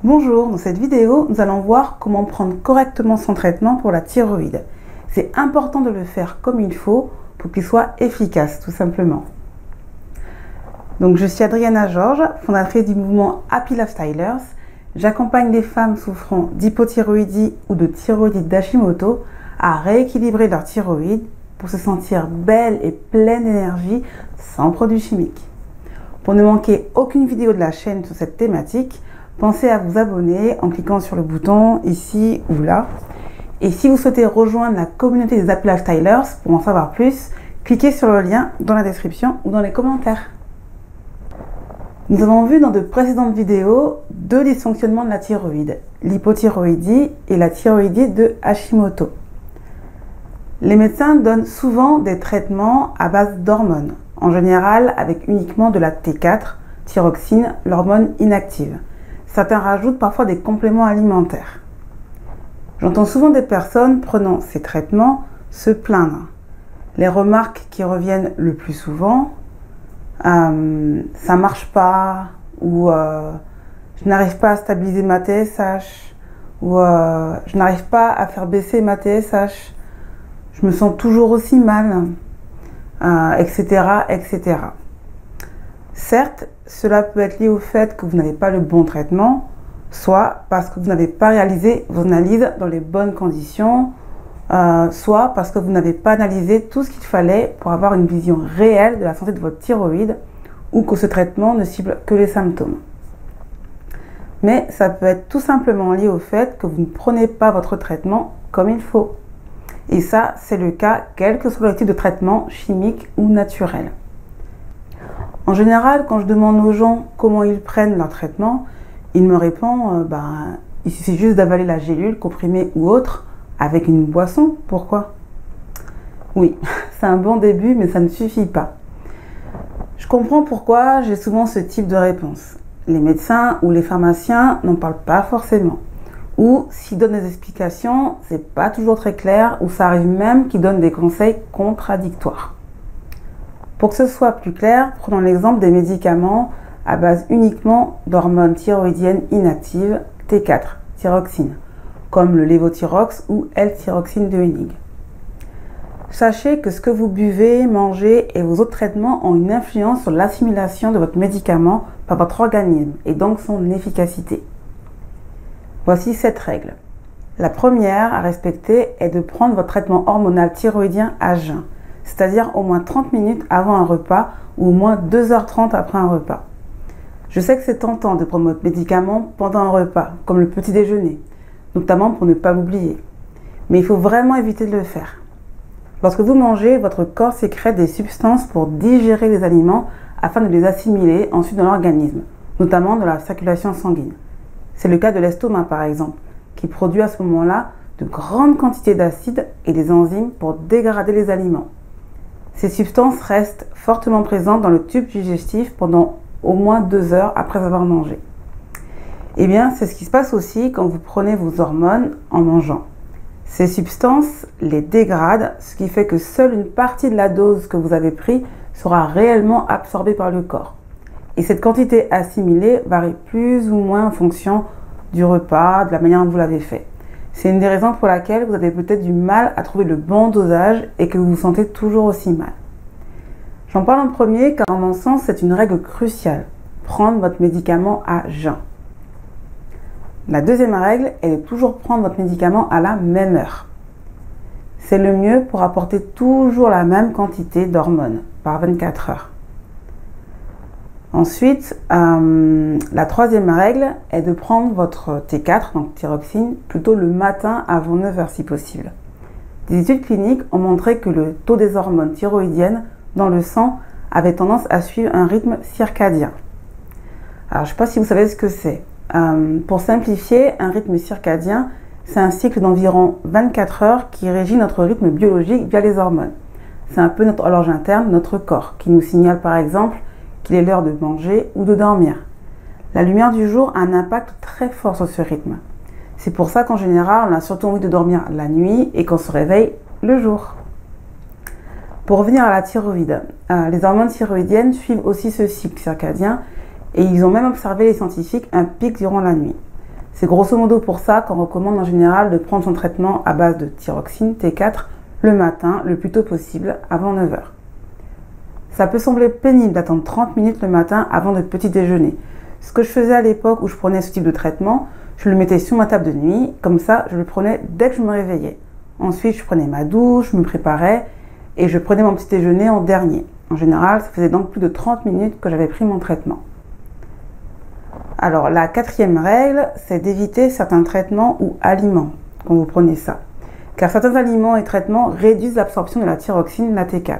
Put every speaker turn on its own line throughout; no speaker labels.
Bonjour, dans cette vidéo, nous allons voir comment prendre correctement son traitement pour la thyroïde. C'est important de le faire comme il faut pour qu'il soit efficace, tout simplement. Donc, je suis Adriana Georges, fondatrice du mouvement Happy Lifestylers. J'accompagne les femmes souffrant d'hypothyroïdie ou de thyroïdite d'Hashimoto à rééquilibrer leur thyroïde pour se sentir belle et pleine d'énergie sans produits chimiques. Pour ne manquer aucune vidéo de la chaîne sur cette thématique, pensez à vous abonner en cliquant sur le bouton ici ou là. Et si vous souhaitez rejoindre la communauté des Happy Lifestylers pour en savoir plus, cliquez sur le lien dans la description ou dans les commentaires. Nous avons vu dans de précédentes vidéos deux dysfonctionnements de la thyroïde, l'hypothyroïdie et la thyroïdite de Hashimoto. Les médecins donnent souvent des traitements à base d'hormones, en général avec uniquement de la T4, thyroxine, l'hormone inactive. Certains rajoutent parfois des compléments alimentaires. J'entends souvent des personnes prenant ces traitements se plaindre. Les remarques qui reviennent le plus souvent, ça marche pas, ou je n'arrive pas à stabiliser ma TSH, ou je n'arrive pas à faire baisser ma TSH, je me sens toujours aussi mal, etc., etc. Certes, cela peut être lié au fait que vous n'avez pas le bon traitement, soit parce que vous n'avez pas réalisé vos analyses dans les bonnes conditions, soit parce que vous n'avez pas analysé tout ce qu'il fallait pour avoir une vision réelle de la santé de votre thyroïde, ou que ce traitement ne cible que les symptômes. Mais ça peut être tout simplement lié au fait que vous ne prenez pas votre traitement comme il faut. Et ça, c'est le cas quel que soit le type de traitement chimique ou naturel. En général, quand je demande aux gens comment ils prennent leur traitement, ils me répondent il suffit juste d'avaler la gélule, comprimée ou autre, avec une boisson. Pourquoi? Oui, c'est un bon début, mais ça ne suffit pas. Je comprends pourquoi j'ai souvent ce type de réponse. Les médecins ou les pharmaciens n'en parlent pas forcément. Ou s'ils donnent des explications, c'est pas toujours très clair, ou ça arrive même qu'ils donnent des conseils contradictoires. Pour que ce soit plus clair, prenons l'exemple des médicaments à base uniquement d'hormones thyroïdiennes inactives, T4, thyroxine, comme le lévothyrox ou L-thyroxine de Hennig. Sachez que ce que vous buvez, mangez et vos autres traitements ont une influence sur l'assimilation de votre médicament par votre organisme et donc son efficacité. Voici 7 règles. La première à respecter est de prendre votre traitement hormonal thyroïdien à jeun, c'est-à-dire au moins 30 minutes avant un repas ou au moins 2h30 après un repas. Je sais que c'est tentant de prendre votre médicament pendant un repas, comme le petit déjeuner, notamment pour ne pas l'oublier. Mais il faut vraiment éviter de le faire. Lorsque vous mangez, votre corps sécrète des substances pour digérer les aliments afin de les assimiler ensuite dans l'organisme, notamment dans la circulation sanguine. C'est le cas de l'estomac par exemple, qui produit à ce moment-là de grandes quantités d'acides et des enzymes pour dégrader les aliments. Ces substances restent fortement présentes dans le tube digestif pendant au moins 2 heures après avoir mangé. Eh bien, c'est ce qui se passe aussi quand vous prenez vos hormones en mangeant. Ces substances les dégradent, ce qui fait que seule une partie de la dose que vous avez prise sera réellement absorbée par le corps. Et cette quantité assimilée varie plus ou moins en fonction du repas, de la manière dont vous l'avez fait. C'est une des raisons pour laquelle vous avez peut-être du mal à trouver le bon dosage et que vous vous sentez toujours aussi mal. J'en parle en premier car à mon sens c'est une règle cruciale, prendre votre médicament à jeun. La deuxième règle est de toujours prendre votre médicament à la même heure. C'est le mieux pour apporter toujours la même quantité d'hormones par 24 heures. Ensuite, la troisième règle est de prendre votre T4, donc thyroxine, plutôt le matin avant 9 heures si possible. Des études cliniques ont montré que le taux des hormones thyroïdiennes dans le sang avait tendance à suivre un rythme circadien. Alors, je ne sais pas si vous savez ce que c'est. Pour simplifier, un rythme circadien, c'est un cycle d'environ 24 heures qui régit notre rythme biologique via les hormones. C'est un peu notre horloge interne, notre corps, qui nous signale par exemple qu'il est l'heure de manger ou de dormir. La lumière du jour a un impact très fort sur ce rythme. C'est pour ça qu'en général, on a surtout envie de dormir la nuit et qu'on se réveille le jour. Pour revenir à la thyroïde, les hormones thyroïdiennes suivent aussi ce cycle circadien et ils ont même observé, les scientifiques, un pic durant la nuit. C'est grosso modo pour ça qu'on recommande en général de prendre son traitement à base de thyroxine T4 le matin, le plus tôt possible, avant 9 h. Ça peut sembler pénible d'attendre 30 minutes le matin avant le petit déjeuner. Ce que je faisais à l'époque où je prenais ce type de traitement, je le mettais sur ma table de nuit, comme ça je le prenais dès que je me réveillais. Ensuite, je prenais ma douche, je me préparais et je prenais mon petit déjeuner en dernier. En général, ça faisait donc plus de 30 minutes que j'avais pris mon traitement. Alors, la 4e règle, c'est d'éviter certains traitements ou aliments quand vous prenez ça. Car certains aliments et traitements réduisent l'absorption de la thyroxine, la T4.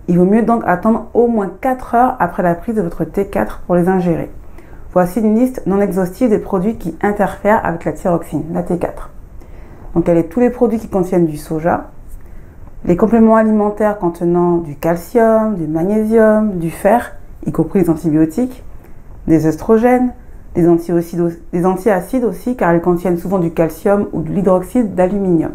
Il vaut mieux donc attendre au moins 4 heures après la prise de votre T4 pour les ingérer. Voici une liste non exhaustive des produits qui interfèrent avec la thyroxine, la T4. Donc, elle est tous les produits qui contiennent du soja, les compléments alimentaires contenant du calcium, du magnésium, du fer, y compris les antibiotiques, des œstrogènes, des antiacides aussi, car ils contiennent souvent du calcium ou de l'hydroxyde d'aluminium.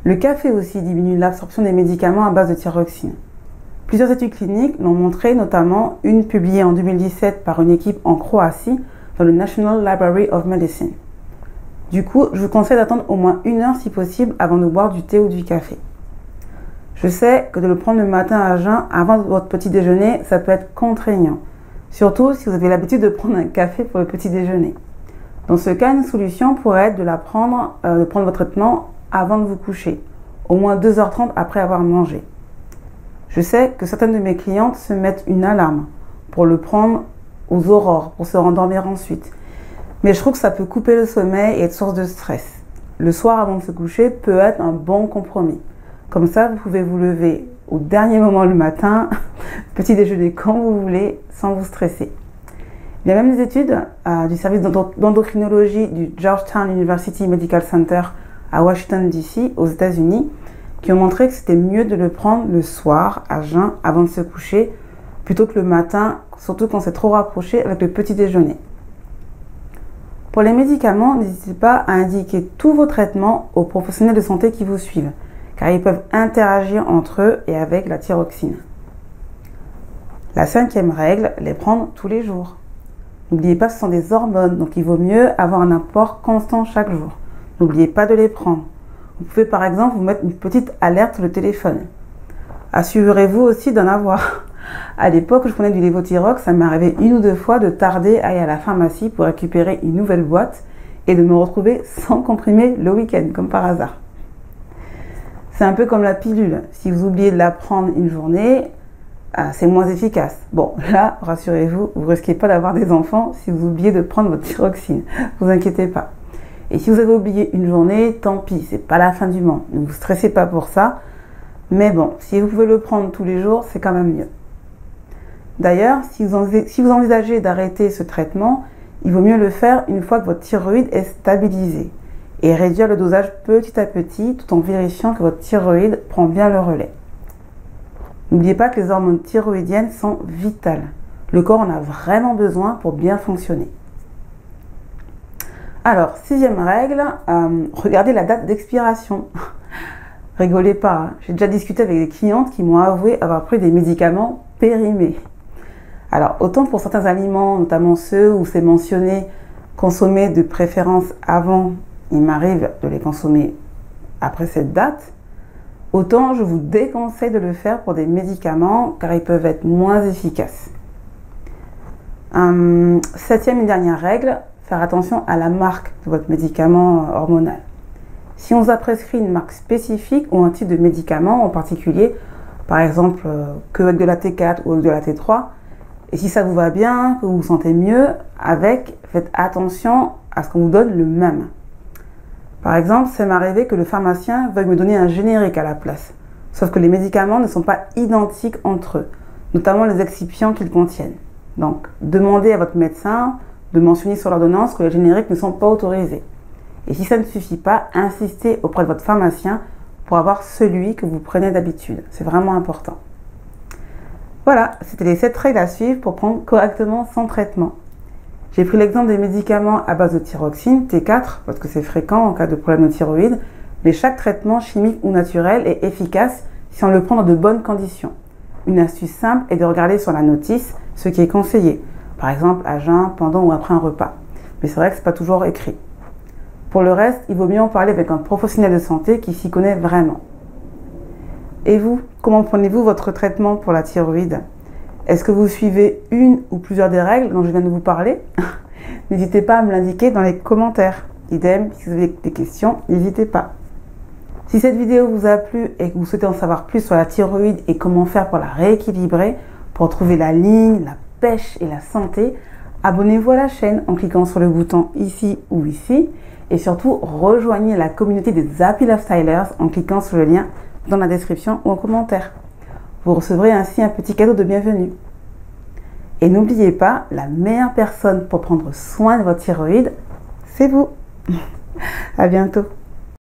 Le café aussi diminue l'absorption des médicaments à base de thyroxine. Plusieurs études cliniques l'ont montré, notamment une publiée en 2017 par une équipe en Croatie dans le National Library of Medicine. Du coup, je vous conseille d'attendre au moins 1 heure si possible avant de boire du thé ou du café. Je sais que de le prendre le matin à jeun avant votre petit déjeuner, ça peut être contraignant. Surtout si vous avez l'habitude de prendre un café pour le petit déjeuner. Dans ce cas, une solution pourrait être de prendre votre traitement avant de vous coucher, au moins 2h30 après avoir mangé. Je sais que certaines de mes clientes se mettent une alarme pour le prendre aux aurores, pour se rendormir ensuite. Mais je trouve que ça peut couper le sommeil et être source de stress. Le soir avant de se coucher peut être un bon compromis. Comme ça, vous pouvez vous lever au dernier moment le matin, petit déjeuner quand vous voulez, sans vous stresser. Il y a même des études du service d'endocrinologie du Georgetown University Medical Center à Washington DC, aux États-Unis, qui ont montré que c'était mieux de le prendre le soir, à jeun, avant de se coucher, plutôt que le matin, surtout quand c'est trop rapproché avec le petit déjeuner. Pour les médicaments, n'hésitez pas à indiquer tous vos traitements aux professionnels de santé qui vous suivent, car ils peuvent interagir entre eux et avec la thyroxine. La 5e règle, les prendre tous les jours. N'oubliez pas que ce sont des hormones, donc il vaut mieux avoir un apport constant chaque jour. N'oubliez pas de les prendre. Vous pouvez par exemple vous mettre une petite alerte sur le téléphone. Assurez-vous aussi d'en avoir. À l'époque où je prenais du lévothyrox, ça m'est arrivé 1 ou 2 fois de tarder à aller à la pharmacie pour récupérer une nouvelle boîte et de me retrouver sans comprimé le week-end, comme par hasard. C'est un peu comme la pilule. Si vous oubliez de la prendre une journée, c'est moins efficace. Bon, là, rassurez-vous, vous ne risquez pas d'avoir des enfants si vous oubliez de prendre votre thyroxine. Ne vous inquiétez pas. Et si vous avez oublié une journée, tant pis, c'est pas la fin du monde. Ne vous stressez pas pour ça. Mais bon, si vous pouvez le prendre tous les jours, c'est quand même mieux. D'ailleurs, si vous envisagez d'arrêter ce traitement, il vaut mieux le faire une fois que votre thyroïde est stabilisée et réduire le dosage petit à petit tout en vérifiant que votre thyroïde prend bien le relais. N'oubliez pas que les hormones thyroïdiennes sont vitales. Le corps en a vraiment besoin pour bien fonctionner. Alors, 6e règle, regardez la date d'expiration. Rigolez pas, hein. J'ai déjà discuté avec des clientes qui m'ont avoué avoir pris des médicaments périmés. Alors, autant pour certains aliments, notamment ceux où c'est mentionné consommer de préférence avant, il m'arrive de les consommer après cette date, autant je vous déconseille de le faire pour des médicaments car ils peuvent être moins efficaces. 7e et dernière règle, faire attention à la marque de votre médicament hormonal. Si on vous a prescrit une marque spécifique ou un type de médicament en particulier, par exemple que avec de la T4 ou avec de la T3, et si ça vous va bien, que vous vous sentez mieux avec, faites attention à ce qu'on vous donne le même. Par exemple, ça m'est arrivé que le pharmacien veuille me donner un générique à la place. Sauf que les médicaments ne sont pas identiques entre eux, notamment les excipients qu'ils contiennent. Donc, demandez à votre médecin de mentionner sur l'ordonnance que les génériques ne sont pas autorisés. Et si ça ne suffit pas, insistez auprès de votre pharmacien pour avoir celui que vous prenez d'habitude. C'est vraiment important. Voilà, c'était les 7 règles à suivre pour prendre correctement son traitement. J'ai pris l'exemple des médicaments à base de thyroxine, T4, parce que c'est fréquent en cas de problème de thyroïde, mais chaque traitement chimique ou naturel est efficace si on le prend dans de bonnes conditions. Une astuce simple est de regarder sur la notice ce qui est conseillé, par exemple à jeun, pendant ou après un repas. Mais c'est vrai que c'est pas toujours écrit. Pour le reste, il vaut mieux en parler avec un professionnel de santé qui s'y connaît vraiment. Et vous, comment prenez-vous votre traitement pour la thyroïde? Est-ce que vous suivez une ou plusieurs des règles dont je viens de vous parler? N'hésitez pas à me l'indiquer dans les commentaires. Idem, si vous avez des questions, n'hésitez pas. Si cette vidéo vous a plu et que vous souhaitez en savoir plus sur la thyroïde et comment faire pour la rééquilibrer, pour trouver la ligne, la pêche et la santé, abonnez-vous à la chaîne en cliquant sur le bouton ici ou ici. Et surtout, rejoignez la communauté des Happy Lifestylers en cliquant sur le lien dans la description ou en commentaire. Vous recevrez ainsi un petit cadeau de bienvenue. Et n'oubliez pas, la meilleure personne pour prendre soin de votre thyroïde, c'est vous. À bientôt.